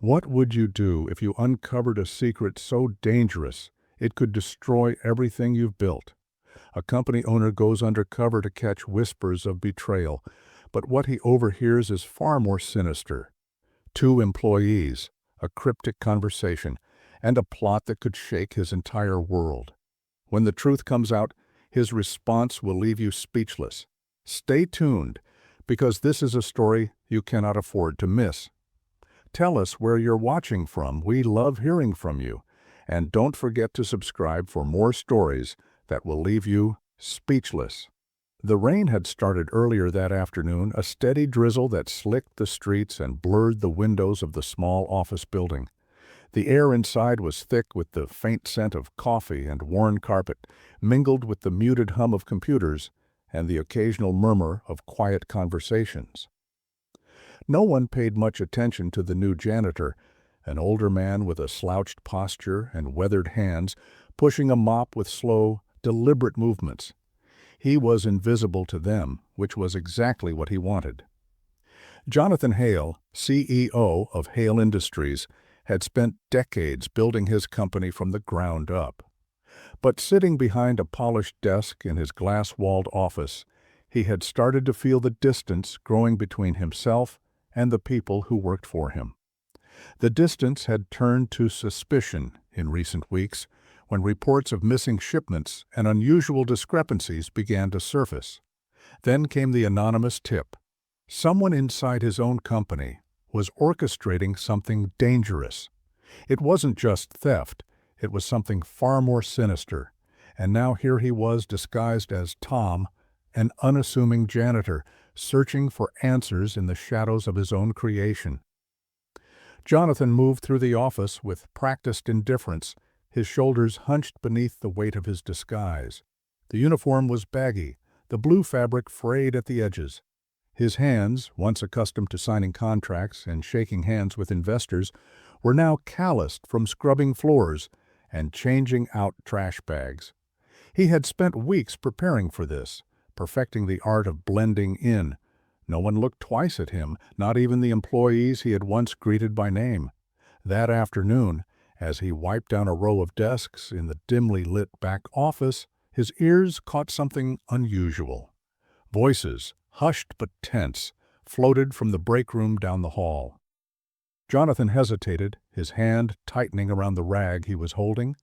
What would you do if you uncovered a secret so dangerous it could destroy everything you've built? A company owner goes undercover to catch whispers of betrayal, but what he overhears is far more sinister. Two employees, a cryptic conversation, and a plot that could shake his entire world. When the truth comes out, his response will leave you speechless. Stay tuned, because this is a story you cannot afford to miss. Tell us where you're watching from. We love hearing from you. And don't forget to subscribe for more stories that will leave you speechless. The rain had started earlier that afternoon, a steady drizzle that slicked the streets and blurred the windows of the small office building. The air inside was thick with the faint scent of coffee and worn carpet, mingled with the muted hum of computers and the occasional murmur of quiet conversations. No one paid much attention to the new janitor, an older man with a slouched posture and weathered hands, pushing a mop with slow, deliberate movements. He was invisible to them, which was exactly what he wanted. Jonathan Hale, CEO of Hale Industries, had spent decades building his company from the ground up. But sitting behind a polished desk in his glass-walled office, he had started to feel the distance growing between himself and the people who worked for him. The distance had turned to suspicion in recent weeks when reports of missing shipments and unusual discrepancies began to surface. Then came the anonymous tip. Someone inside his own company was orchestrating something dangerous. It wasn't just theft, it was something far more sinister. And now here he was disguised as Tom, an unassuming janitor, searching for answers in the shadows of his own creation. Jonathan moved through the office with practiced indifference, his shoulders hunched beneath the weight of his disguise. The uniform was baggy, the blue fabric frayed at the edges. His hands, once accustomed to signing contracts and shaking hands with investors, were now calloused from scrubbing floors and changing out trash bags. He had spent weeks preparing for this, perfecting the art of blending in. No one looked twice at him, not even the employees he had once greeted by name. That afternoon, as he wiped down a row of desks in the dimly lit back office, his ears caught something unusual. Voices, hushed but tense, floated from the break room down the hall. Jonathan hesitated, his hand tightening around the rag he was holding.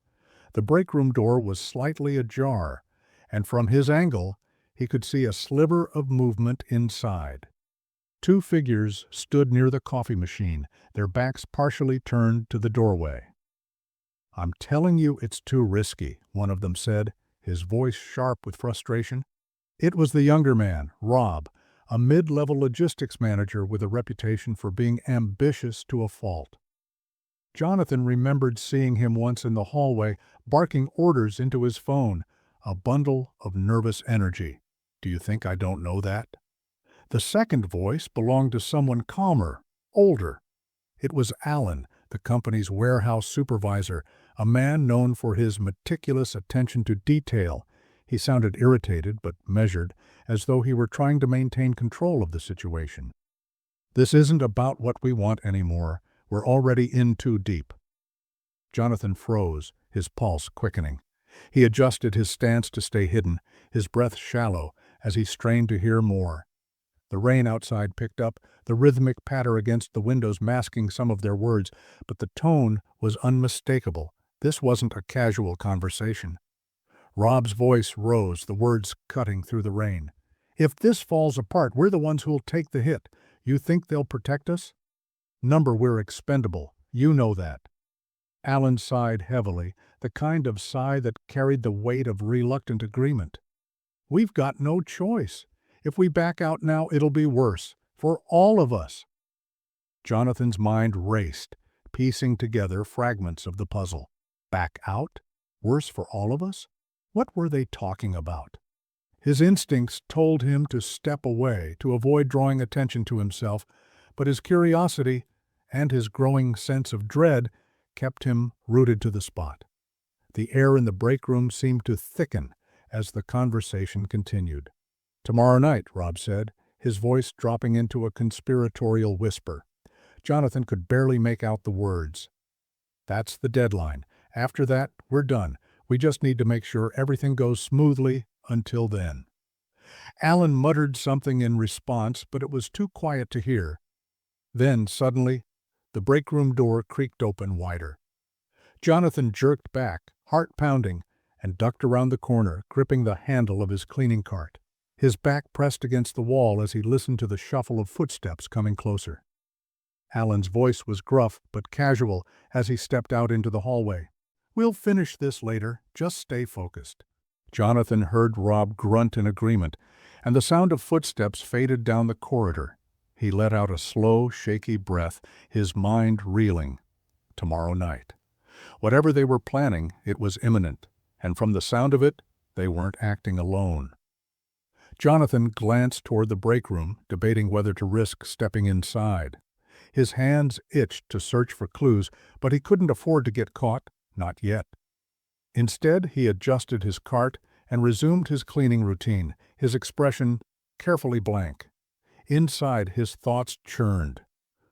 The break room door was slightly ajar, and from his angle, he could see a sliver of movement inside. Two figures stood near the coffee machine, their backs partially turned to the doorway. "I'm telling you it's too risky," one of them said, his voice sharp with frustration. It was the younger man, Rob, a mid-level logistics manager with a reputation for being ambitious to a fault. Jonathan remembered seeing him once in the hallway, barking orders into his phone, a bundle of nervous energy. "Do you think I don't know that?" The second voice belonged to someone calmer, older. It was Alan, the company's warehouse supervisor, a man known for his meticulous attention to detail. He sounded irritated but measured, as though he were trying to maintain control of the situation. "This isn't about what we want anymore. We're already in too deep." Jonathan froze, his pulse quickening. He adjusted his stance to stay hidden, his breath shallow, as he strained to hear more. The rain outside picked up, the rhythmic patter against the windows masking some of their words, but the tone was unmistakable. This wasn't a casual conversation. Rob's voice rose, the words cutting through the rain. "If this falls apart, we're the ones who'll take the hit. You think they'll protect us? Number, we're expendable. You know that." Alan sighed heavily, the kind of sigh that carried the weight of reluctant agreement. "We've got no choice. If we back out now, it'll be worse. For all of us." Jonathan's mind raced, piecing together fragments of the puzzle. Back out? Worse for all of us? What were they talking about? His instincts told him to step away, to avoid drawing attention to himself, but his curiosity and his growing sense of dread kept him rooted to the spot. The air in the break room seemed to thicken as the conversation continued. "Tomorrow night," Rob said, his voice dropping into a conspiratorial whisper. Jonathan could barely make out the words. "That's the deadline. After that, we're done. We just need to make sure everything goes smoothly until then." Alan muttered something in response, but it was too quiet to hear. Then, suddenly, the break room door creaked open wider. Jonathan jerked back, heart pounding, and ducked around the corner, gripping the handle of his cleaning cart. His back pressed against the wall as he listened to the shuffle of footsteps coming closer. Alan's voice was gruff but casual as he stepped out into the hallway. "We'll finish this later. Just stay focused." Jonathan heard Rob grunt in agreement, and the sound of footsteps faded down the corridor. He let out a slow, shaky breath, his mind reeling. Tomorrow night. Whatever they were planning, it was imminent, and from the sound of it, they weren't acting alone. Jonathan glanced toward the break room, debating whether to risk stepping inside. His hands itched to search for clues, but he couldn't afford to get caught, not yet. Instead, he adjusted his cart and resumed his cleaning routine, his expression carefully blank. Inside, his thoughts churned.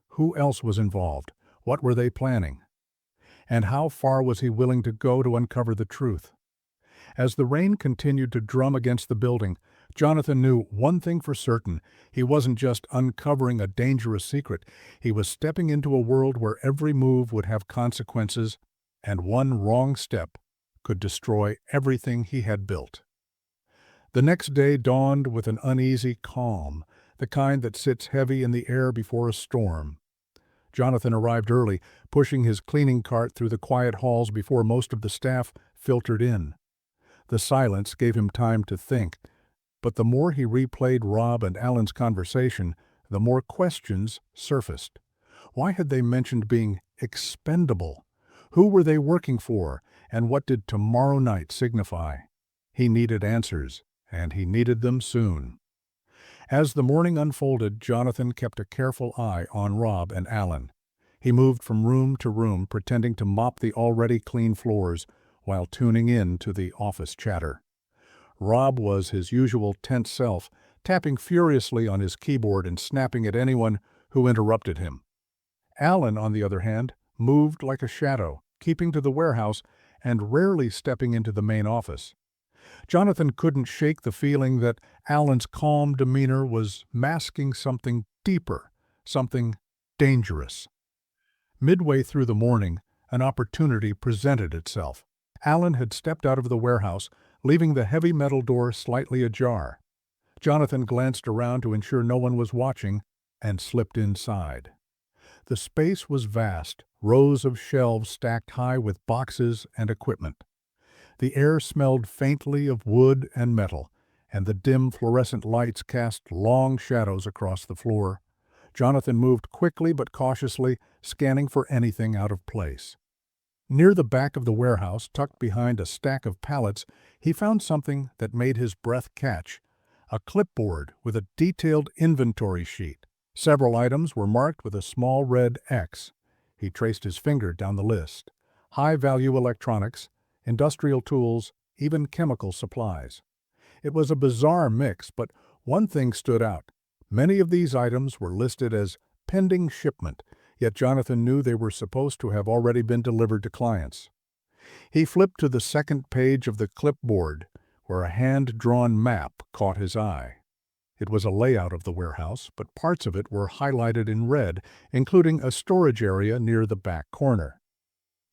Who else was involved? What were they planning? And how far was he willing to go to uncover the truth? As the rain continued to drum against the building, Jonathan knew one thing for certain. He wasn't just uncovering a dangerous secret. He was stepping into a world where every move would have consequences, and one wrong step could destroy everything he had built. The next day dawned with an uneasy calm, the kind that sits heavy in the air before a storm. Jonathan arrived early, pushing his cleaning cart through the quiet halls before most of the staff filtered in. The silence gave him time to think, but the more he replayed Rob and Alan's conversation, the more questions surfaced. Why had they mentioned being expendable? Who were they working for, and what did tomorrow night signify? He needed answers, and he needed them soon. As the morning unfolded, Jonathan kept a careful eye on Rob and Alan. He moved from room to room, pretending to mop the already clean floors while tuning in to the office chatter. Rob was his usual tense self, tapping furiously on his keyboard and snapping at anyone who interrupted him. Alan, on the other hand, moved like a shadow, keeping to the warehouse and rarely stepping into the main office. Jonathan couldn't shake the feeling that Alan's calm demeanor was masking something deeper, something dangerous. Midway through the morning, an opportunity presented itself. Alan had stepped out of the warehouse, leaving the heavy metal door slightly ajar. Jonathan glanced around to ensure no one was watching and slipped inside. The space was vast, rows of shelves stacked high with boxes and equipment. The air smelled faintly of wood and metal, and the dim fluorescent lights cast long shadows across the floor. Jonathan moved quickly but cautiously, scanning for anything out of place. Near the back of the warehouse, tucked behind a stack of pallets, he found something that made his breath catch: a clipboard with a detailed inventory sheet. Several items were marked with a small red X. He traced his finger down the list: high-value electronics, industrial tools, even chemical supplies. It was a bizarre mix, but one thing stood out. Many of these items were listed as pending shipment, yet Jonathan knew they were supposed to have already been delivered to clients. He flipped to the second page of the clipboard, where a hand-drawn map caught his eye. It was a layout of the warehouse, but parts of it were highlighted in red, including a storage area near the back corner.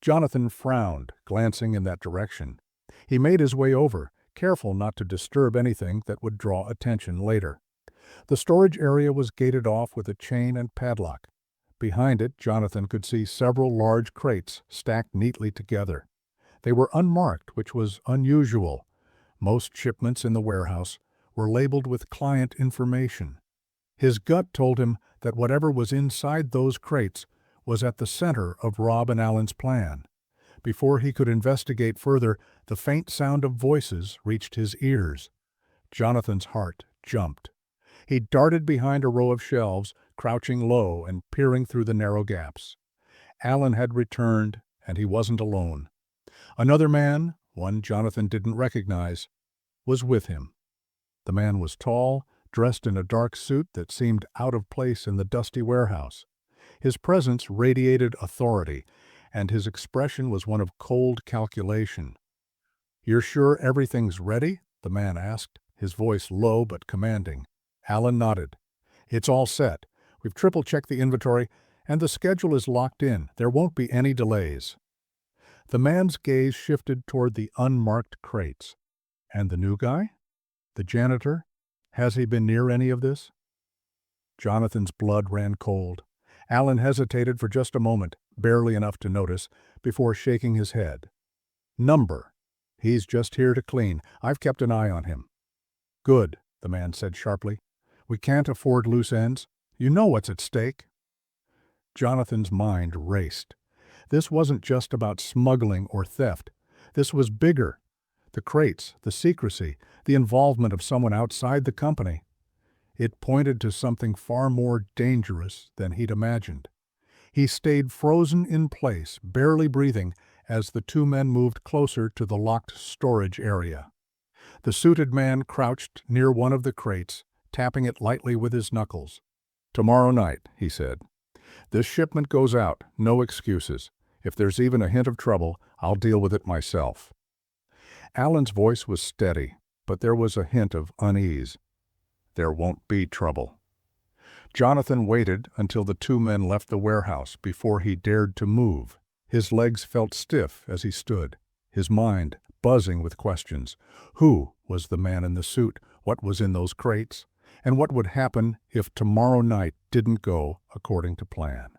Jonathan frowned, glancing in that direction. He made his way over, careful not to disturb anything that would draw attention later. The storage area was gated off with a chain and padlock. Behind it, Jonathan could see several large crates stacked neatly together. They were unmarked, which was unusual. Most shipments in the warehouse were labeled with client information. His gut told him that whatever was inside those crates was at the center of Rob and Alan's plan. Before he could investigate further, the faint sound of voices reached his ears. Jonathan's heart jumped. He darted behind a row of shelves, crouching low and peering through the narrow gaps. Alan had returned, and he wasn't alone. Another man, one Jonathan didn't recognize, was with him. The man was tall, dressed in a dark suit that seemed out of place in the dusty warehouse. His presence radiated authority, and his expression was one of cold calculation. "You're sure everything's ready?" the man asked, his voice low but commanding. Alan nodded. "It's all set. We've triple-checked the inventory, and the schedule is locked in. There won't be any delays." The man's gaze shifted toward the unmarked crates. "And the new guy? The janitor? Has he been near any of this?" Jonathan's blood ran cold. Alan hesitated for just a moment, barely enough to notice, before shaking his head. "Number. He's just here to clean. I've kept an eye on him." "Good," the man said sharply. "We can't afford loose ends. You know what's at stake." Jonathan's mind raced. This wasn't just about smuggling or theft. This was bigger. The crates, the secrecy, the involvement of someone outside the company. It pointed to something far more dangerous than he'd imagined. He stayed frozen in place, barely breathing, as the two men moved closer to the locked storage area. The suited man crouched near one of the crates, tapping it lightly with his knuckles. "Tomorrow night," he said. "This shipment goes out, no excuses. If there's even a hint of trouble, I'll deal with it myself." Alan's voice was steady, but there was a hint of unease. "There won't be trouble." Jonathan waited until the two men left the warehouse before he dared to move. His legs felt stiff as he stood, his mind buzzing with questions. Who was the man in the suit? What was in those crates? And what would happen if tomorrow night didn't go according to plan?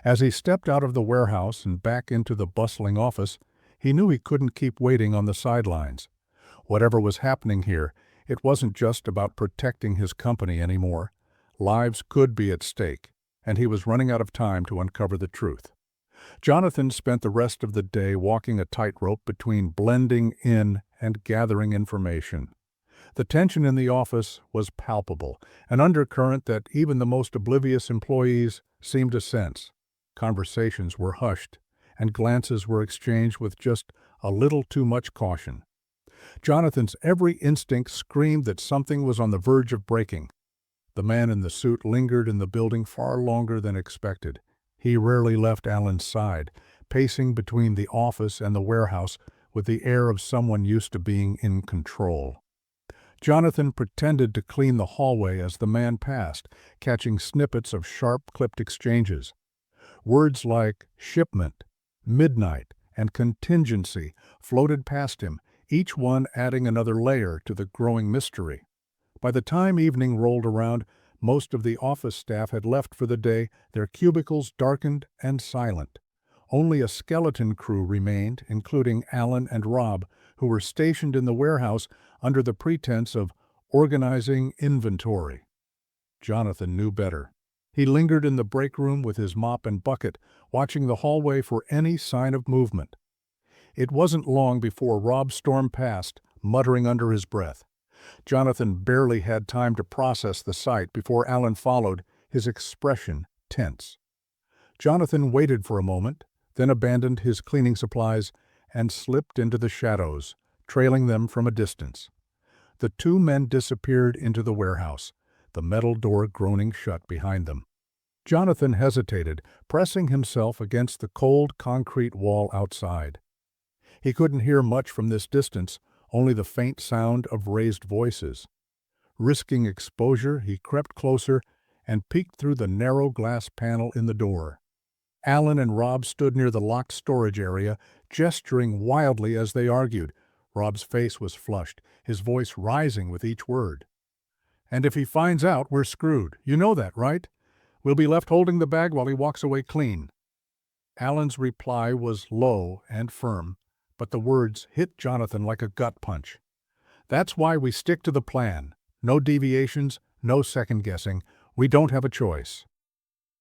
As he stepped out of the warehouse and back into the bustling office, he knew he couldn't keep waiting on the sidelines. Whatever was happening here, it wasn't just about protecting his company anymore. Lives could be at stake, and he was running out of time to uncover the truth. Jonathan spent the rest of the day walking a tightrope between blending in and gathering information. The tension in the office was palpable, an undercurrent that even the most oblivious employees seemed to sense. Conversations were hushed, and glances were exchanged with just a little too much caution. Jonathan's every instinct screamed that something was on the verge of breaking. The man in the suit lingered in the building far longer than expected. He rarely left Alan's side, pacing between the office and the warehouse with the air of someone used to being in control. Jonathan pretended to clean the hallway as the man passed, catching snippets of sharp-clipped exchanges. Words like shipment, midnight, and contingency floated past him, each one adding another layer to the growing mystery. By the time evening rolled around, most of the office staff had left for the day, their cubicles darkened and silent. Only a skeleton crew remained, including Alan and Rob, who were stationed in the warehouse under the pretense of organizing inventory. Jonathan knew better. He lingered in the break room with his mop and bucket, watching the hallway for any sign of movement. It wasn't long before Rob stormed past, muttering under his breath. Jonathan barely had time to process the sight before Alan followed, his expression tense. Jonathan waited for a moment, then abandoned his cleaning supplies and slipped into the shadows, trailing them from a distance. The two men disappeared into the warehouse, the metal door groaning shut behind them. Jonathan hesitated, pressing himself against the cold concrete wall outside. He couldn't hear much from this distance, only the faint sound of raised voices. Risking exposure, he crept closer and peeked through the narrow glass panel in the door. Alan and Rob stood near the locked storage area, gesturing wildly as they argued. Rob's face was flushed, his voice rising with each word. "And if he finds out, we're screwed. You know that, right? We'll be left holding the bag while he walks away clean." Alan's reply was low and firm, but the words hit Jonathan like a gut punch. "That's why we stick to the plan. No deviations, no second-guessing. We don't have a choice."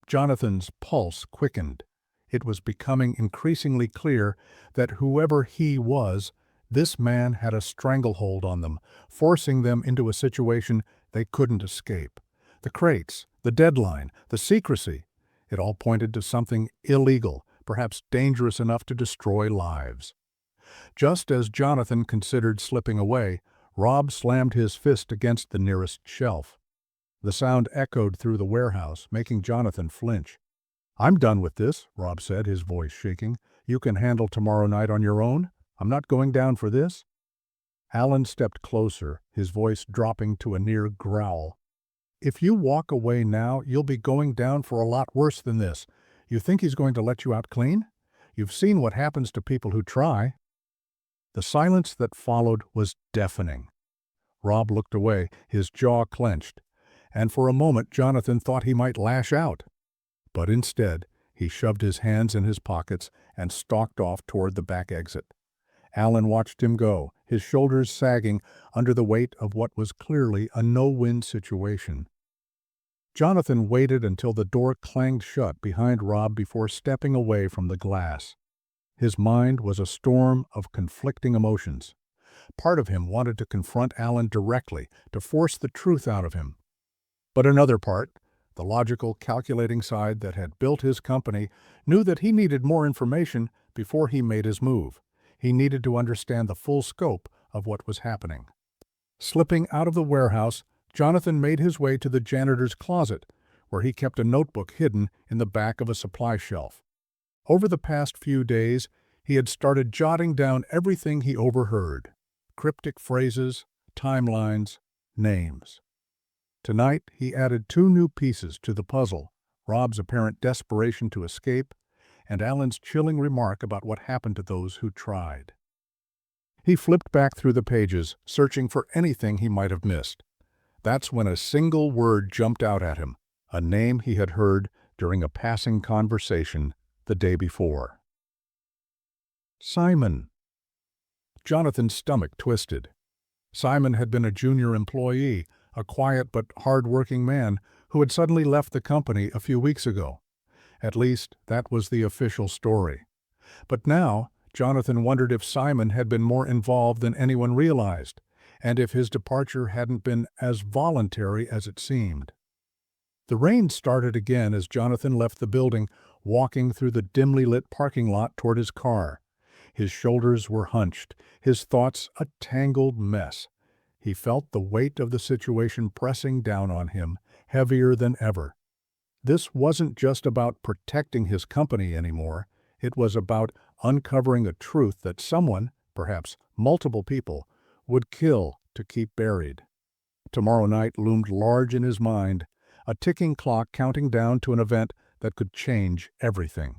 Jonathan's pulse quickened. It was becoming increasingly clear that whoever he was, this man had a stranglehold on them, forcing them into a situation they couldn't escape. The crates, the deadline, the secrecy, it all pointed to something illegal, perhaps dangerous enough to destroy lives. Just as Jonathan considered slipping away, Rob slammed his fist against the nearest shelf. The sound echoed through the warehouse, making Jonathan flinch. "I'm done with this," Rob said, his voice shaking. "You can handle tomorrow night on your own. I'm not going down for this." Alan stepped closer, his voice dropping to a near growl. "If you walk away now, you'll be going down for a lot worse than this. You think he's going to let you out clean? You've seen what happens to people who try." The silence that followed was deafening. Rob looked away, his jaw clenched, and for a moment Jonathan thought he might lash out. But instead, he shoved his hands in his pockets and stalked off toward the back exit. Alan watched him go, his shoulders sagging under the weight of what was clearly a no-win situation. Jonathan waited until the door clanged shut behind Rob before stepping away from the glass. His mind was a storm of conflicting emotions. Part of him wanted to confront Alan directly, to force the truth out of him. But another part, the logical, calculating side that had built his company, knew that he needed more information before he made his move. He needed to understand the full scope of what was happening. Slipping out of the warehouse, Jonathan made his way to the janitor's closet, where he kept a notebook hidden in the back of a supply shelf. Over the past few days, he had started jotting down everything he overheard. Cryptic phrases, timelines, names. Tonight, he added two new pieces to the puzzle: Rob's apparent desperation to escape, and Alan's chilling remark about what happened to those who tried. He flipped back through the pages, searching for anything he might have missed. That's when a single word jumped out at him, a name he had heard during a passing conversation the day before. Simon. Jonathan's stomach twisted. Simon had been a junior employee, a quiet but hard-working man who had suddenly left the company a few weeks ago. At least, that was the official story. But now, Jonathan wondered if Simon had been more involved than anyone realized, and if his departure hadn't been as voluntary as it seemed. The rain started again as Jonathan left the building, walking through the dimly lit parking lot toward his car. His shoulders were hunched, his thoughts a tangled mess. He felt the weight of the situation pressing down on him, heavier than ever. This wasn't just about protecting his company anymore. It was about uncovering a truth that someone, perhaps multiple people, would kill to keep buried. Tomorrow night loomed large in his mind, a ticking clock counting down to an event that could change everything.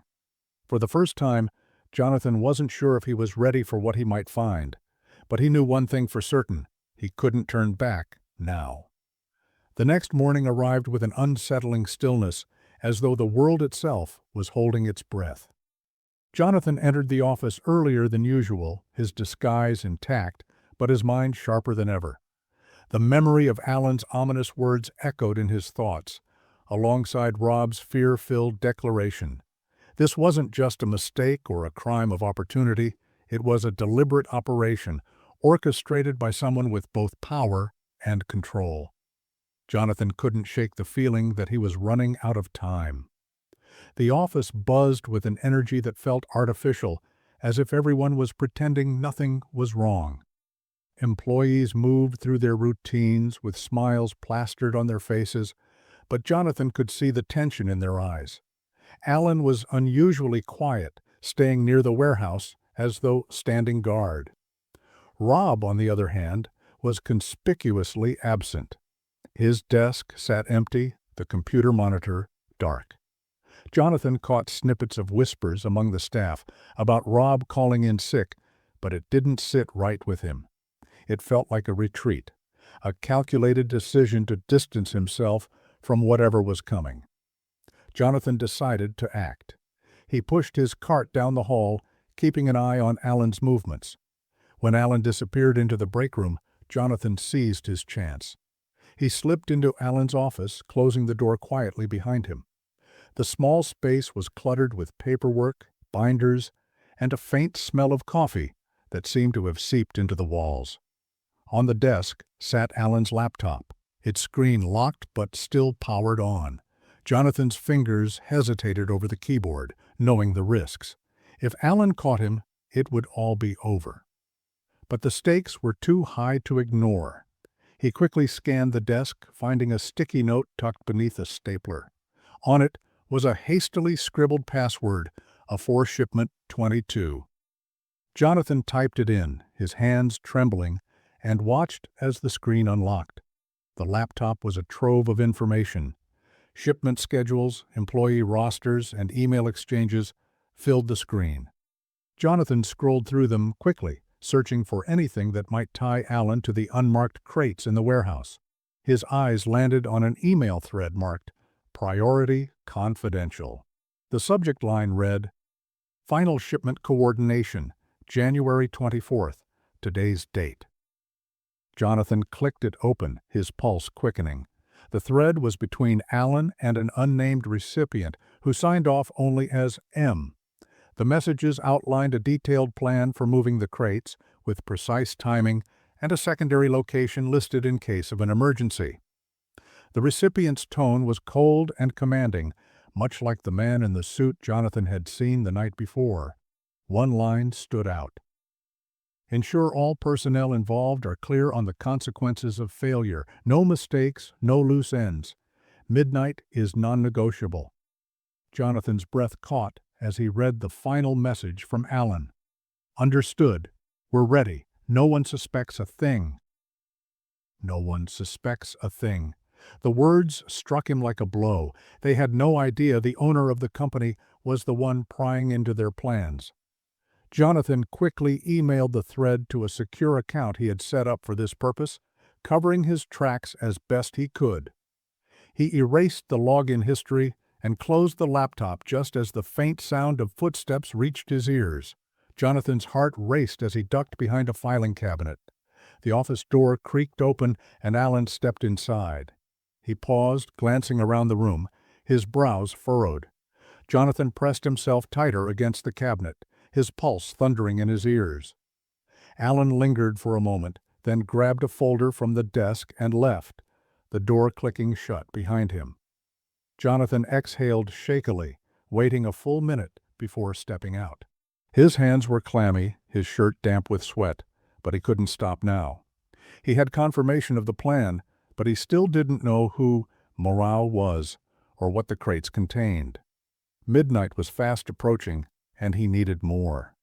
For the first time, Jonathan wasn't sure if he was ready for what he might find, but he knew one thing for certain: he couldn't turn back now. The next morning arrived with an unsettling stillness, as though the world itself was holding its breath. Jonathan entered the office earlier than usual, his disguise intact, but his mind sharper than ever. The memory of Alan's ominous words echoed in his thoughts, alongside Rob's fear-filled declaration. This wasn't just a mistake or a crime of opportunity. It was a deliberate operation, orchestrated by someone with both power and control. Jonathan couldn't shake the feeling that he was running out of time. The office buzzed with an energy that felt artificial, as if everyone was pretending nothing was wrong. Employees moved through their routines with smiles plastered on their faces, but Jonathan could see the tension in their eyes. Alan was unusually quiet, staying near the warehouse as though standing guard. Rob, on the other hand, was conspicuously absent. His desk sat empty, the computer monitor dark. Jonathan caught snippets of whispers among the staff about Rob calling in sick, but it didn't sit right with him. It felt like a retreat, a calculated decision to distance himself from whatever was coming. Jonathan decided to act. He pushed his cart down the hall, keeping an eye on Alan's movements. When Alan disappeared into the break room, Jonathan seized his chance. He slipped into Alan's office, closing the door quietly behind him. The small space was cluttered with paperwork, binders, and a faint smell of coffee that seemed to have seeped into the walls. On the desk sat Alan's laptop, its screen locked but still powered on. Jonathan's fingers hesitated over the keyboard, knowing the risks. If Alan caught him, it would all be over. But the stakes were too high to ignore. He quickly scanned the desk, finding a sticky note tucked beneath a stapler. On it was a hastily scribbled password, a for shipment 22. Jonathan typed it in, his hands trembling, and watched as the screen unlocked. The laptop was a trove of information. Shipment schedules, employee rosters, and email exchanges filled the screen. Jonathan scrolled through them quickly, searching for anything that might tie Alan to the unmarked crates in the warehouse. His eyes landed on an email thread marked Priority Confidential. The subject line read, Final Shipment Coordination, January 24th, today's date. Jonathan clicked it open, his pulse quickening. The thread was between Alan and an unnamed recipient who signed off only as M. The messages outlined a detailed plan for moving the crates, with precise timing and a secondary location listed in case of an emergency. The recipient's tone was cold and commanding, much like the man in the suit Jonathan had seen the night before. One line stood out. Ensure all personnel involved are clear on the consequences of failure. No mistakes, no loose ends. Midnight is non-negotiable. Jonathan's breath caught as he read the final message from Alan. Understood. We're ready. No one suspects a thing. No one suspects a thing. The words struck him like a blow. They had no idea the owner of the company was the one prying into their plans. Jonathan quickly emailed the thread to a secure account he had set up for this purpose, covering his tracks as best he could. He erased the login history and closed the laptop just as the faint sound of footsteps reached his ears. Jonathan's heart raced as he ducked behind a filing cabinet. The office door creaked open and Alan stepped inside. He paused, glancing around the room, his brows furrowed. Jonathan pressed himself tighter against the cabinet, his pulse thundering in his ears. Alan lingered for a moment, then grabbed a folder from the desk and left, the door clicking shut behind him. Jonathan exhaled shakily, waiting a full minute before stepping out. His hands were clammy, his shirt damp with sweat, but he couldn't stop now. He had confirmation of the plan, but he still didn't know who Morale was or what the crates contained. Midnight was fast approaching, and he needed more.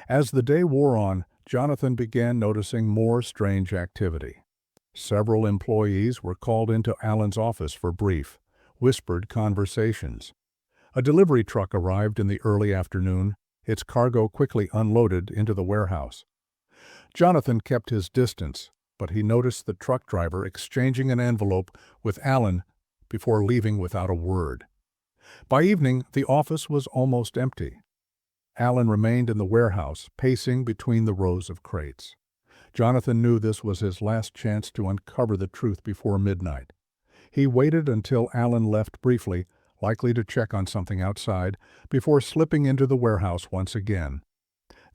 As the day wore on, Jonathan began noticing more strange activity. Several employees were called into Alan's office for brief, whispered conversations. A delivery truck arrived in the early afternoon, its cargo quickly unloaded into the warehouse. Jonathan kept his distance, but he noticed the truck driver exchanging an envelope with Alan before leaving without a word. By evening, the office was almost empty. Alan remained in the warehouse, pacing between the rows of crates. Jonathan knew this was his last chance to uncover the truth before midnight. He waited until Alan left briefly, likely to check on something outside, before slipping into the warehouse once again.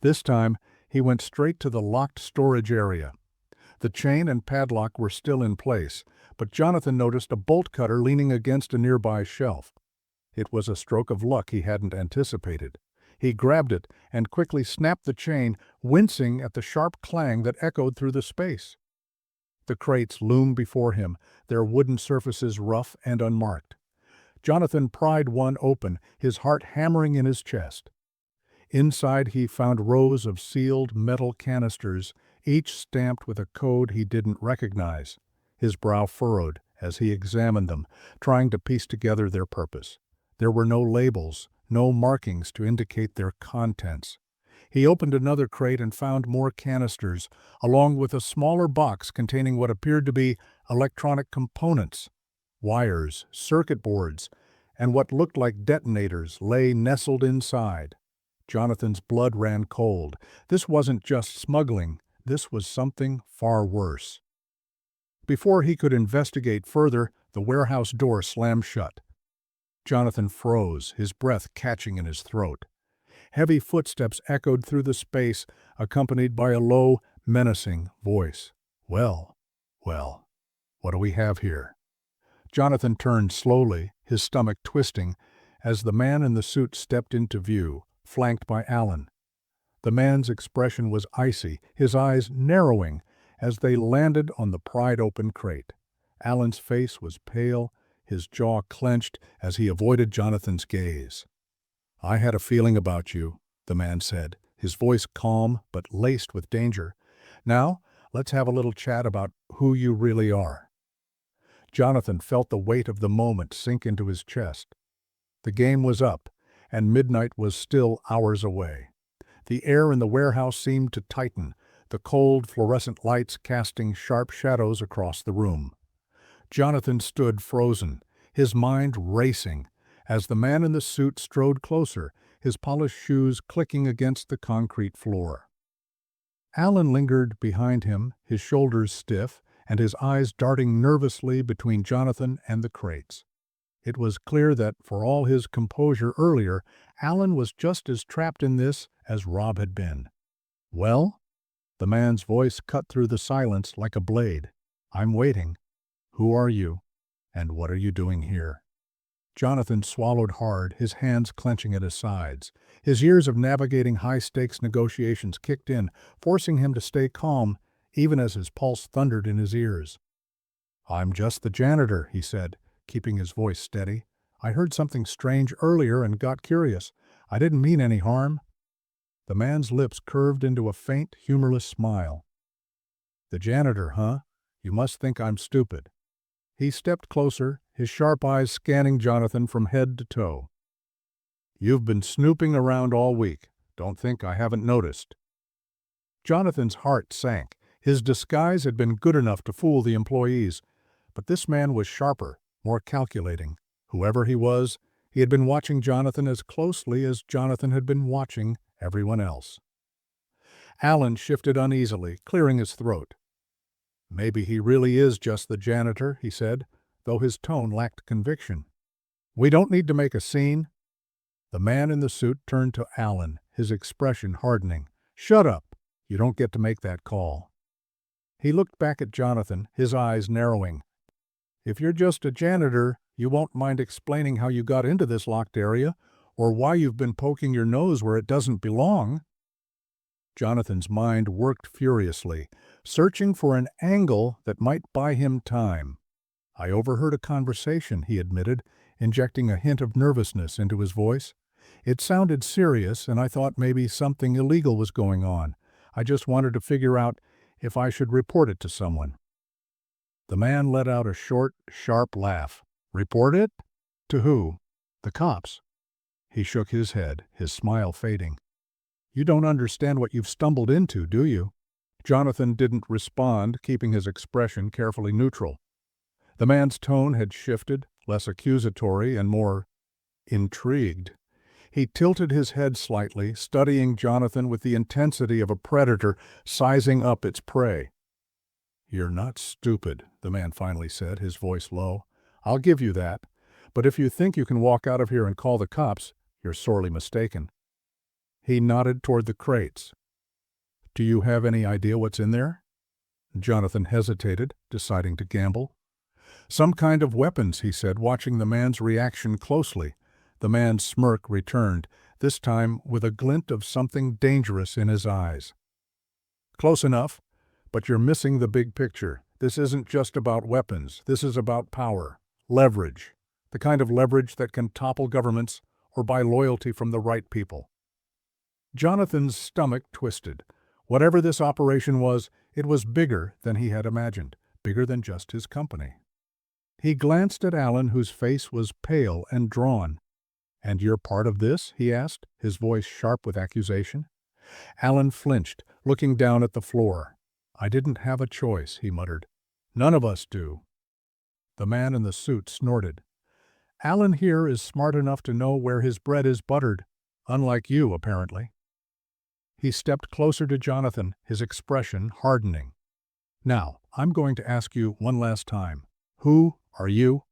This time, he went straight to the locked storage area. The chain and padlock were still in place, but Jonathan noticed a bolt cutter leaning against a nearby shelf. It was a stroke of luck he hadn't anticipated. He grabbed it and quickly snapped the chain, wincing at the sharp clang that echoed through the space. The crates loomed before him, their wooden surfaces rough and unmarked. Jonathan pried one open, his heart hammering in his chest. Inside he found rows of sealed metal canisters, each stamped with a code he didn't recognize. His brow furrowed as he examined them, trying to piece together their purpose. There were no labels, no markings to indicate their contents. He opened another crate and found more canisters, along with a smaller box containing what appeared to be electronic components. Wires, circuit boards, and what looked like detonators lay nestled inside. Jonathan's blood ran cold. This wasn't just smuggling, this was something far worse. Before he could investigate further, the warehouse door slammed shut. Jonathan froze, his breath catching in his throat. Heavy footsteps echoed through the space, accompanied by a low, menacing voice. Well, what do we have here? Jonathan turned slowly, his stomach twisting, as the man in the suit stepped into view, flanked by Alan. The man's expression was icy, his eyes narrowing as they landed on the pried-open crate. Alan's face was pale, his jaw clenched as he avoided Jonathan's gaze. "I had a feeling about you," the man said, his voice calm but laced with danger. "Now, let's have a little chat about who you really are." Jonathan felt the weight of the moment sink into his chest. The game was up, and midnight was still hours away. The air in the warehouse seemed to tighten, the cold, fluorescent lights casting sharp shadows across the room. Jonathan stood frozen, his mind racing, as the man in the suit strode closer, his polished shoes clicking against the concrete floor. Alan lingered behind him, his shoulders stiff, and his eyes darting nervously between Jonathan and the crates. It was clear that, for all his composure earlier, Alan was just as trapped in this as Rob had been. "Well?" The man's voice cut through the silence like a blade. "I'm waiting. Who are you? And what are you doing here?" Jonathan swallowed hard, his hands clenching at his sides. His years of navigating high-stakes negotiations kicked in, forcing him to stay calm, even as his pulse thundered in his ears. "I'm just the janitor," he said, keeping his voice steady. "I heard something strange earlier and got curious. I didn't mean any harm." The man's lips curved into a faint, humorless smile. "The janitor, huh? You must think I'm stupid." He stepped closer, his sharp eyes scanning Jonathan from head to toe. "You've been snooping around all week. Don't think I haven't noticed." Jonathan's heart sank. His disguise had been good enough to fool the employees, but this man was sharper, more calculating. Whoever he was, he had been watching Jonathan as closely as Jonathan had been watching everyone else. Alan shifted uneasily, clearing his throat. "Maybe he really is just the janitor," he said, though his tone lacked conviction. "We don't need to make a scene." The man in the suit turned to Alan, his expression hardening. "Shut up. You don't get to make that call." He looked back at Jonathan, his eyes narrowing. "If you're just a janitor, you won't mind explaining how you got into this locked area, or why you've been poking your nose where it doesn't belong." Jonathan's mind worked furiously, searching for an angle that might buy him time. "I overheard a conversation," he admitted, injecting a hint of nervousness into his voice. "It sounded serious, and I thought maybe something illegal was going on. I just wanted to figure out if I should report it to someone." The man let out a short, sharp laugh. "Report it? To who?" "The cops." He shook his head, his smile fading. "You don't understand what you've stumbled into, do you?" Jonathan didn't respond, keeping his expression carefully neutral. The man's tone had shifted, less accusatory and more intrigued. He tilted his head slightly, studying Jonathan with the intensity of a predator sizing up its prey. "You're not stupid," the man finally said, his voice low. "I'll give you that. But if you think you can walk out of here and call the cops, you're sorely mistaken." He nodded toward the crates. "Do you have any idea what's in there?" Jonathan hesitated, deciding to gamble. "Some kind of weapons," he said, watching the man's reaction closely. The man's smirk returned, this time with a glint of something dangerous in his eyes. "Close enough, but you're missing the big picture. This isn't just about weapons. This is about power, leverage, the kind of leverage that can topple governments or buy loyalty from the right people." Jonathan's stomach twisted. Whatever this operation was, it was bigger than he had imagined, bigger than just his company. He glanced at Alan, whose face was pale and drawn. "And you're part of this?" he asked, his voice sharp with accusation. Alan flinched, looking down at the floor. "I didn't have a choice," he muttered. "None of us do." The man in the suit snorted. "Alan here is smart enough to know where his bread is buttered, unlike you, apparently." He stepped closer to Jonathan, his expression hardening. "Now, I'm going to ask you one last time. Who are you?"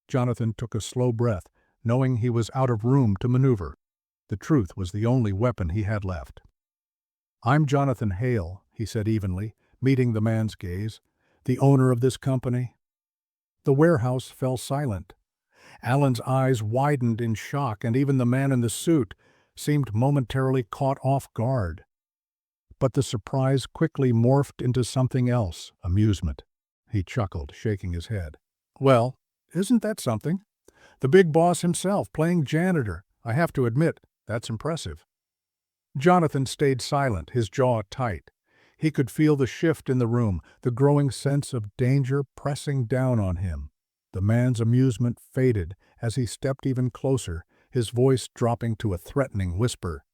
Jonathan took a slow breath, knowing he was out of room to maneuver. The truth was the only weapon he had left. "I'm Jonathan Hale," he said evenly, meeting the man's gaze. "The owner of this company." The warehouse fell silent. Alan's eyes widened in shock, and even the man in the suit seemed momentarily caught off guard. But the surprise quickly morphed into something else, amusement. He chuckled, shaking his head. "Well, Isn't that something? The big boss himself playing janitor. I have to admit, that's impressive. Jonathan stayed silent, his jaw tight. He could feel the shift in the room, the growing sense of danger pressing down on him. The man's amusement faded as he stepped even closer, his voice dropping to a threatening whisper.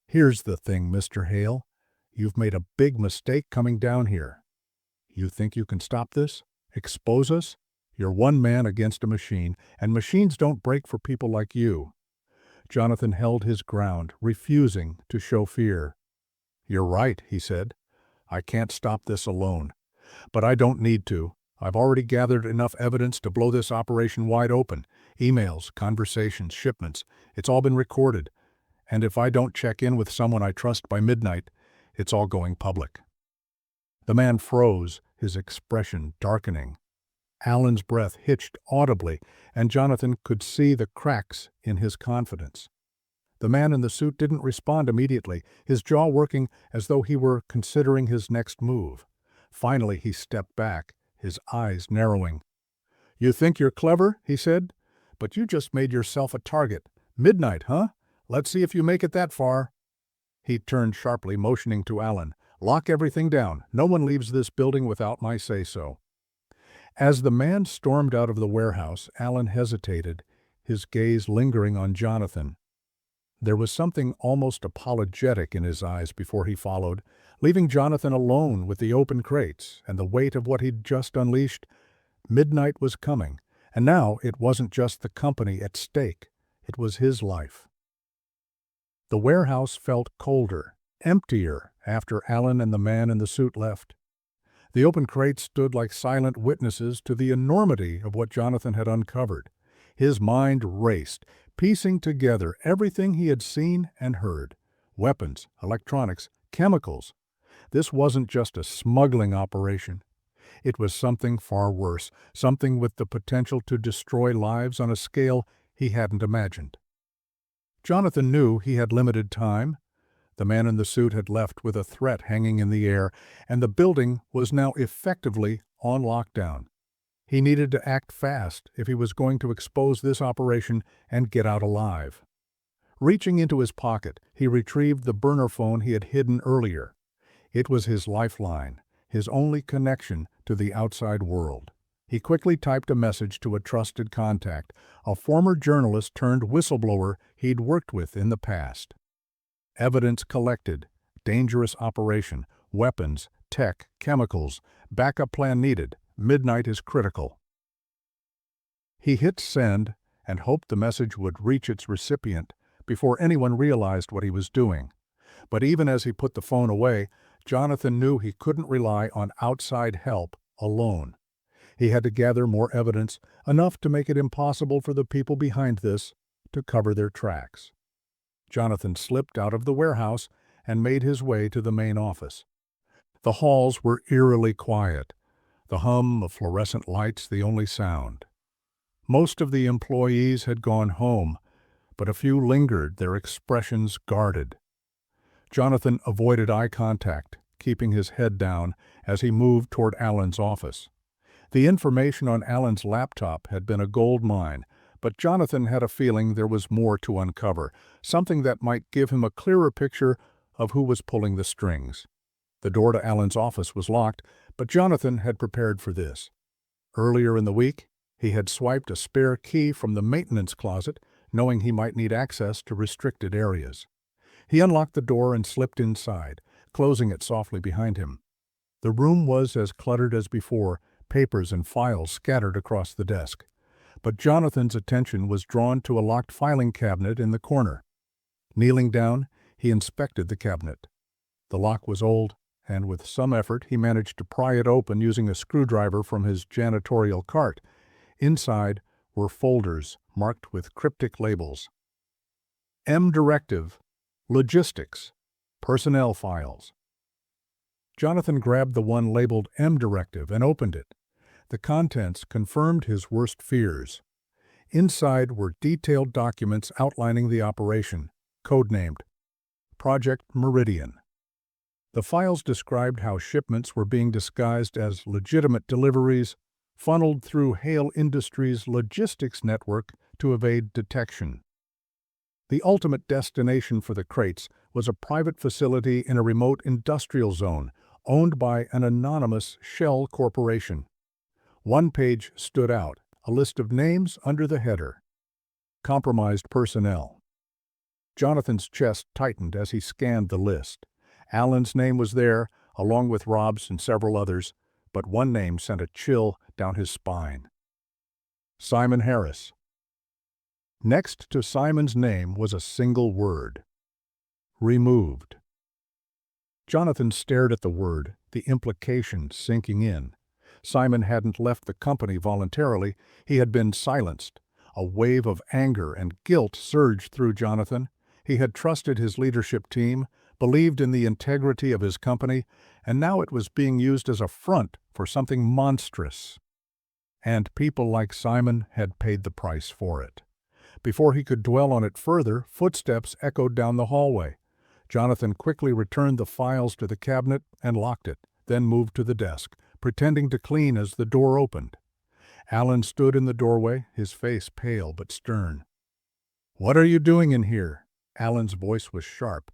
"Here's the thing, Mr. Hale. You've made a big mistake coming down here. You think you can stop this? Expose us? You're one man against a machine, and machines don't break for people like you." Jonathan held his ground, refusing to show fear. "You're right," he said. "I can't stop this alone. But I don't need to. I've already gathered enough evidence to blow this operation wide open. Emails, conversations, shipments. It's all been recorded. And if I don't check in with someone I trust by midnight, it's all going public." The man froze, his expression darkening. Alan's breath hitched audibly, and Jonathan could see the cracks in his confidence. The man in the suit didn't respond immediately, his jaw working as though he were considering his next move. Finally, he stepped back, his eyes narrowing. "You think you're clever," he said, "but you just made yourself a target. Midnight, huh? Let's see if you make it that far." He turned sharply, motioning to Alan. "Lock everything down. No one leaves this building without my say-so." As the man stormed out of the warehouse, Alan hesitated, his gaze lingering on Jonathan. There was something almost apologetic in his eyes before he followed, leaving Jonathan alone with the open crates and the weight of what he'd just unleashed. Midnight was coming, and now it wasn't just the company at stake, it was his life. The warehouse felt colder, emptier after Alan and the man in the suit left. The open crates stood like silent witnesses to the enormity of what Jonathan had uncovered. His mind raced, piecing together everything he had seen and heard. Weapons, electronics, chemicals. This wasn't just a smuggling operation. It was something far worse, something with the potential to destroy lives on a scale he hadn't imagined. Jonathan knew he had limited time. The man in the suit had left with a threat hanging in the air, and the building was now effectively on lockdown. He needed to act fast if he was going to expose this operation and get out alive. Reaching into his pocket, he retrieved the burner phone he had hidden earlier. It was his lifeline, his only connection to the outside world. He quickly typed a message to a trusted contact, a former journalist turned whistleblower he'd worked with in the past. Evidence collected, dangerous operation, weapons, tech, chemicals, backup plan needed, midnight is critical. He hit send and hoped the message would reach its recipient before anyone realized what he was doing. But even as he put the phone away, Jonathan knew he couldn't rely on outside help alone. He had to gather more evidence, enough to make it impossible for the people behind this to cover their tracks. Jonathan slipped out of the warehouse and made his way to the main office. The halls were eerily quiet, the hum of fluorescent lights the only sound. Most of the employees had gone home, but a few lingered, their expressions guarded. Jonathan avoided eye contact, keeping his head down as he moved toward Alan's office. The information on Alan's laptop had been a gold mine, but Jonathan had a feeling there was more to uncover, something that might give him a clearer picture of who was pulling the strings. The door to Alan's office was locked, but Jonathan had prepared for this. Earlier in the week, he had swiped a spare key from the maintenance closet, knowing he might need access to restricted areas. He unlocked the door and slipped inside, closing it softly behind him. The room was as cluttered as before, papers and files scattered across the desk. But Jonathan's attention was drawn to a locked filing cabinet in the corner. Kneeling down, he inspected the cabinet. The lock was old, and with some effort he managed to pry it open using a screwdriver from his janitorial cart. Inside were folders marked with cryptic labels. M Directive, Logistics, Personnel Files. Jonathan grabbed the one labeled M Directive and opened it. The contents confirmed his worst fears. Inside were detailed documents outlining the operation, codenamed Project Meridian. The files described how shipments were being disguised as legitimate deliveries, funneled through Hale Industries' logistics network to evade detection. The ultimate destination for the crates was a private facility in a remote industrial zone owned by an anonymous shell corporation. One page stood out, a list of names under the header: Compromised Personnel. Jonathan's chest tightened as he scanned the list. Alan's name was there, along with Rob's and several others, but one name sent a chill down his spine. Simon Harris. Next to Simon's name was a single word: removed. Jonathan stared at the word, the implication sinking in. Simon hadn't left the company voluntarily, he had been silenced. A wave of anger and guilt surged through Jonathan. He had trusted his leadership team, believed in the integrity of his company, and now it was being used as a front for something monstrous. And people like Simon had paid the price for it. Before he could dwell on it further, footsteps echoed down the hallway. Jonathan quickly returned the files to the cabinet and locked it, then moved to the desk, pretending to clean as the door opened. Alan stood in the doorway, his face pale but stern. "What are you doing in here?" Alan's voice was sharp,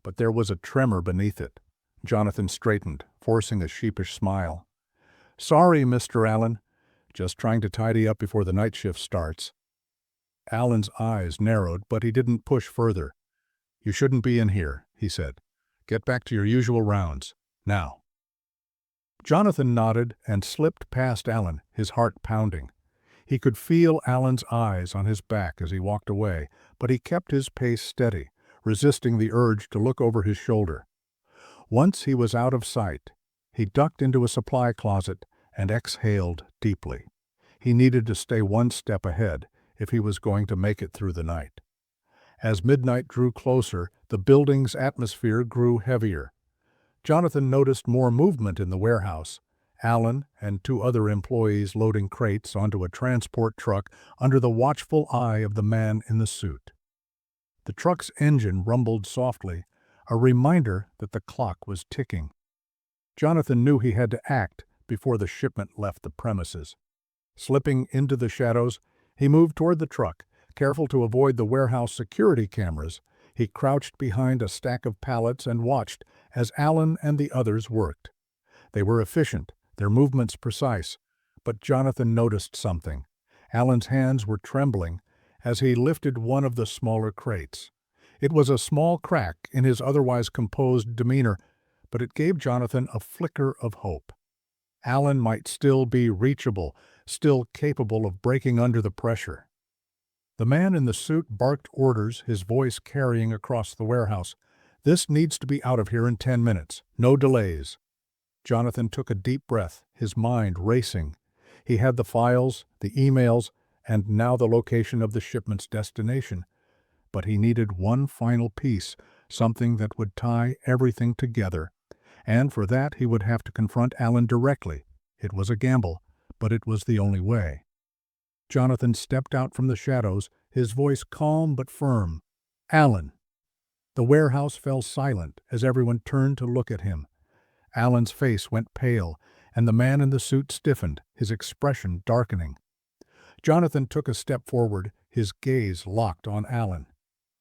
but there was a tremor beneath it. Jonathan straightened, forcing a sheepish smile. "Sorry, Mr. Allen. Just trying to tidy up before the night shift starts." Alan's eyes narrowed, but he didn't push further. "You shouldn't be in here," he said. "Get back to your usual rounds. Now." Jonathan nodded and slipped past Alan, his heart pounding. He could feel Alan's eyes on his back as he walked away, but he kept his pace steady, resisting the urge to look over his shoulder. Once he was out of sight, he ducked into a supply closet and exhaled deeply. He needed to stay one step ahead if he was going to make it through the night. As midnight drew closer, the building's atmosphere grew heavier. Jonathan noticed more movement in the warehouse. Alan and two other employees loading crates onto a transport truck under the watchful eye of the man in the suit. The truck's engine rumbled softly, a reminder that the clock was ticking. Jonathan knew he had to act before the shipment left the premises. Slipping into the shadows, he moved toward the truck, careful to avoid the warehouse security cameras. He crouched behind a stack of pallets and watched as Alan and the others worked. They were efficient, their movements precise, but Jonathan noticed something. Alan's hands were trembling as he lifted one of the smaller crates. It was a small crack in his otherwise composed demeanor, but it gave Jonathan a flicker of hope. Alan might still be reachable, still capable of breaking under the pressure. The man in the suit barked orders, his voice carrying across the warehouse. "This needs to be out of here in 10 minutes. No delays." Jonathan took a deep breath, his mind racing. He had the files, the emails, and now the location of the shipment's destination. But he needed one final piece, something that would tie everything together. And for that he would have to confront Alan directly. It was a gamble, but it was the only way. Jonathan stepped out from the shadows, his voice calm but firm. "Alan." The warehouse fell silent as everyone turned to look at him. Alan's face went pale, and the man in the suit stiffened, his expression darkening. Jonathan took a step forward, his gaze locked on Alan.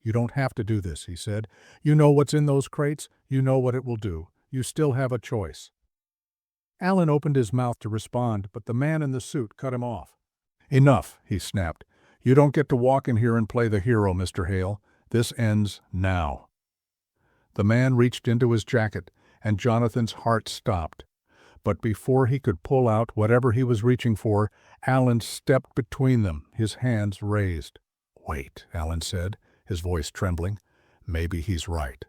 "You don't have to do this," he said. "You know what's in those crates. You know what it will do. You still have a choice." Alan opened his mouth to respond, but the man in the suit cut him off. "Enough," he snapped. "You don't get to walk in here and play the hero, Mr. Hale. This ends now." The man reached into his jacket, and Jonathan's heart stopped. But before he could pull out whatever he was reaching for, Alan stepped between them, his hands raised. "Wait," Alan said, his voice trembling. "Maybe he's right."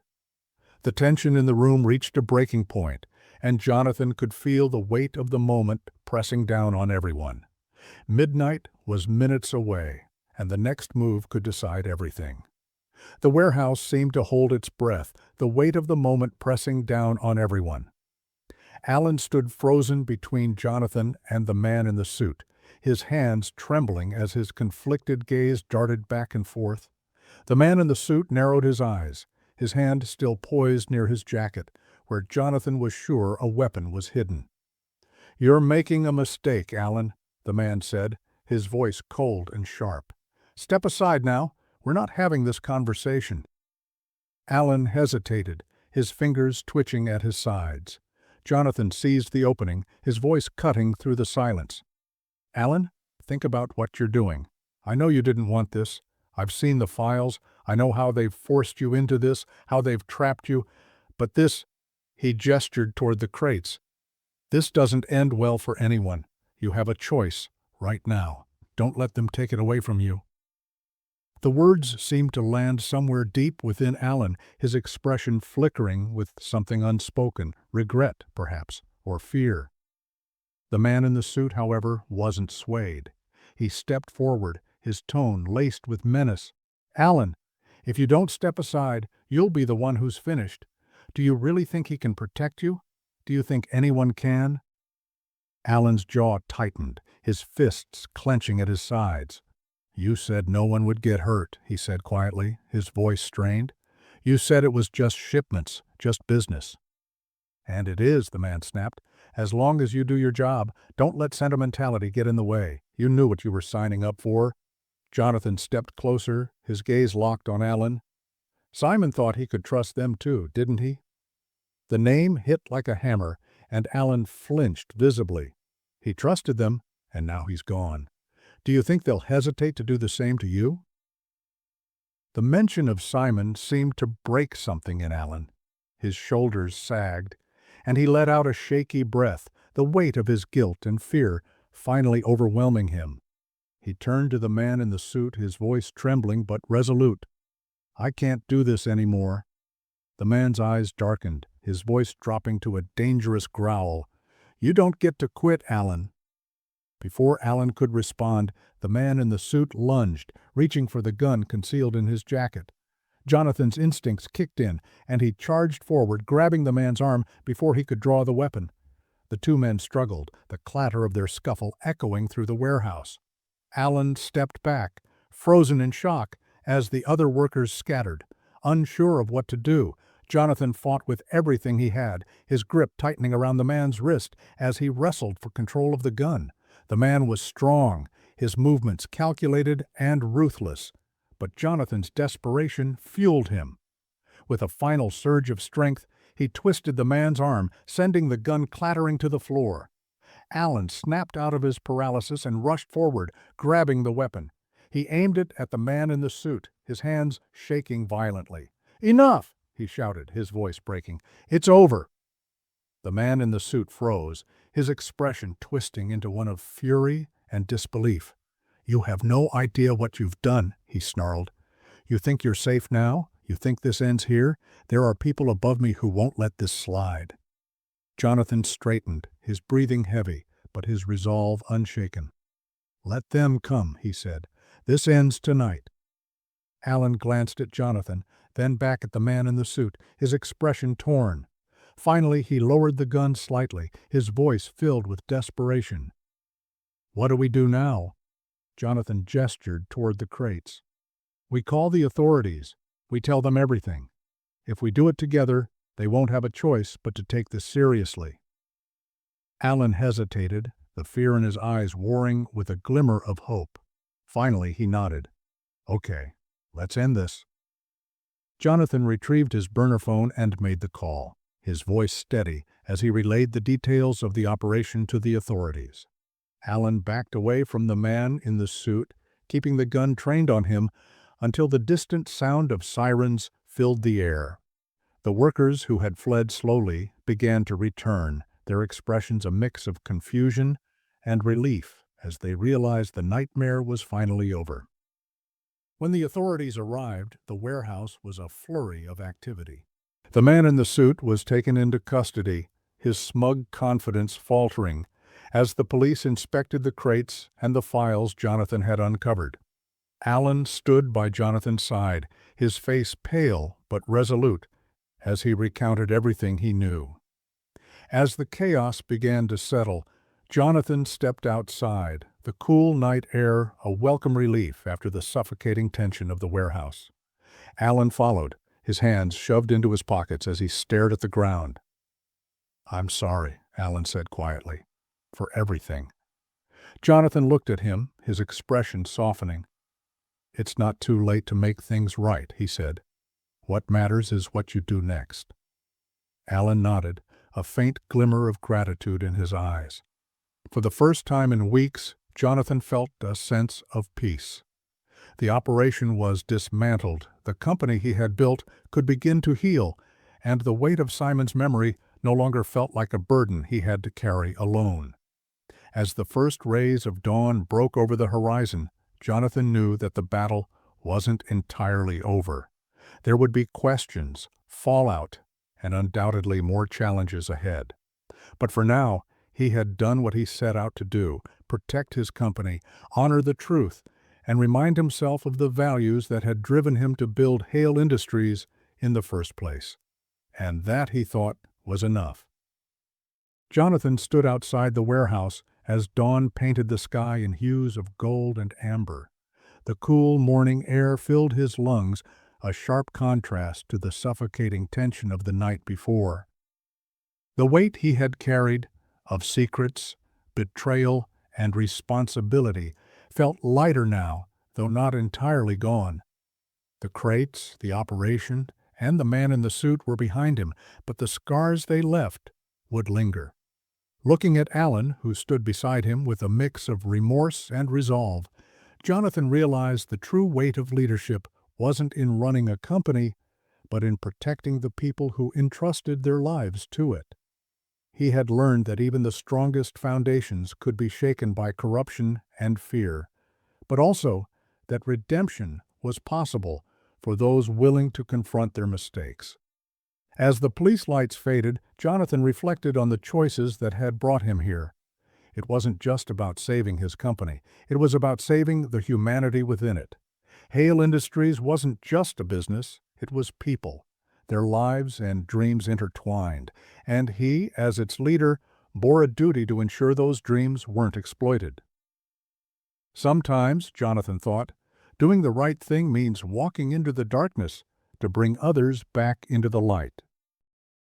The tension in the room reached a breaking point, and Jonathan could feel the weight of the moment pressing down on everyone. Midnight was minutes away, and the next move could decide everything. The warehouse seemed to hold its breath, the weight of the moment pressing down on everyone. Alan stood frozen between Jonathan and the man in the suit, his hands trembling as his conflicted gaze darted back and forth. The man in the suit narrowed his eyes, his hand still poised near his jacket, where Jonathan was sure a weapon was hidden. "You're making a mistake, Alan," the man said, his voice cold and sharp. "Step aside now. We're not having this conversation." Alan hesitated, his fingers twitching at his sides. Jonathan seized the opening, his voice cutting through the silence. "Alan, think about what you're doing. I know you didn't want this. I've seen the files. I know how they've forced you into this, how they've trapped you. But this," he gestured toward the crates, "this doesn't end well for anyone. You have a choice, right now. Don't let them take it away from you." The words seemed to land somewhere deep within Alan, his expression flickering with something unspoken, regret, perhaps, or fear. The man in the suit, however, wasn't swayed. He stepped forward, his tone laced with menace. "Alan, if you don't step aside, you'll be the one who's finished. Do you really think he can protect you? Do you think anyone can?" Alan's jaw tightened, his fists clenching at his sides. "You said no one would get hurt," he said quietly, his voice strained. "You said it was just shipments, just business." "And it is," the man snapped. "As long as you do your job, don't let sentimentality get in the way. You knew what you were signing up for." Jonathan stepped closer, his gaze locked on Alan. Simon thought he could trust them too, didn't he? The name hit like a hammer, and Alan flinched visibly. He trusted them, and now he's gone. Do you think they'll hesitate to do the same to you? The mention of Simon seemed to break something in Alan. His shoulders sagged, and he let out a shaky breath, the weight of his guilt and fear finally overwhelming him. He turned to the man in the suit, his voice trembling but resolute. "I can't do this anymore." The man's eyes darkened, his voice dropping to a dangerous growl. "You don't get to quit, Alan." Before Alan could respond, the man in the suit lunged, reaching for the gun concealed in his jacket. Jonathan's instincts kicked in, and he charged forward, grabbing the man's arm before he could draw the weapon. The two men struggled, the clatter of their scuffle echoing through the warehouse. Alan stepped back, frozen in shock, as the other workers scattered. Unsure of what to do, Jonathan fought with everything he had, his grip tightening around the man's wrist as he wrestled for control of the gun. The man was strong, his movements calculated and ruthless, but Jonathan's desperation fueled him. With a final surge of strength, he twisted the man's arm, sending the gun clattering to the floor. Alan snapped out of his paralysis and rushed forward, grabbing the weapon. He aimed it at the man in the suit, his hands shaking violently. "Enough!" he shouted, his voice breaking. "It's over!" The man in the suit froze, his expression twisting into one of fury and disbelief. "You have no idea what you've done," he snarled. "You think you're safe now? You think this ends here? There are people above me who won't let this slide." Jonathan straightened, his breathing heavy, but his resolve unshaken. "Let them come," he said. "This ends tonight." Alan glanced at Jonathan, then back at the man in the suit, his expression torn. Finally, he lowered the gun slightly, his voice filled with desperation. "What do we do now?" Jonathan gestured toward the crates. "We call the authorities. We tell them everything. If we do it together, they won't have a choice but to take this seriously." Alan hesitated, the fear in his eyes warring with a glimmer of hope. Finally, he nodded. "Okay, let's end this." Jonathan retrieved his burner phone and made the call, his voice steady as he relayed the details of the operation to the authorities. Alan backed away from the man in the suit, keeping the gun trained on him until the distant sound of sirens filled the air. The workers who had fled slowly began to return, their expressions a mix of confusion and relief as they realized the nightmare was finally over. When the authorities arrived, the warehouse was a flurry of activity. The man in the suit was taken into custody, his smug confidence faltering, as the police inspected the crates and the files Jonathan had uncovered. Alan stood by Jonathan's side, his face pale but resolute, as he recounted everything he knew. As the chaos began to settle, Jonathan stepped outside, the cool night air a welcome relief after the suffocating tension of the warehouse. Alan followed, his hands shoved into his pockets as he stared at the ground. "I'm sorry," Alan said quietly, "for everything." Jonathan looked at him, his expression softening. "It's not too late to make things right," he said. "What matters is what you do next." Alan nodded, a faint glimmer of gratitude in his eyes. For the first time in weeks, Jonathan felt a sense of peace. The operation was dismantled, the company he had built could begin to heal, and the weight of Simon's memory no longer felt like a burden he had to carry alone. As the first rays of dawn broke over the horizon, Jonathan knew that the battle wasn't entirely over. There would be questions, fallout, and undoubtedly more challenges ahead. But for now, he had done what he set out to do: protect his company, honor the truth, and remind himself of the values that had driven him to build Hale Industries in the first place. And that, he thought, was enough. Jonathan stood outside the warehouse as dawn painted the sky in hues of gold and amber. The cool morning air filled his lungs, a sharp contrast to the suffocating tension of the night before. The weight he had carried, of secrets, betrayal, and responsibility, felt lighter now, though not entirely gone. The crates, the operation, and the man in the suit were behind him, but the scars they left would linger. Looking at Alan, who stood beside him with a mix of remorse and resolve, Jonathan realized the true weight of leadership wasn't in running a company, but in protecting the people who entrusted their lives to it. He had learned that even the strongest foundations could be shaken by corruption and fear, but also that redemption was possible for those willing to confront their mistakes. As the police lights faded, Jonathan reflected on the choices that had brought him here. It wasn't just about saving his company. It was about saving the humanity within it. Hale Industries wasn't just a business, it was people, their lives and dreams intertwined, and he, as its leader, bore a duty to ensure those dreams weren't exploited. Sometimes, Jonathan thought, doing the right thing means walking into the darkness to bring others back into the light.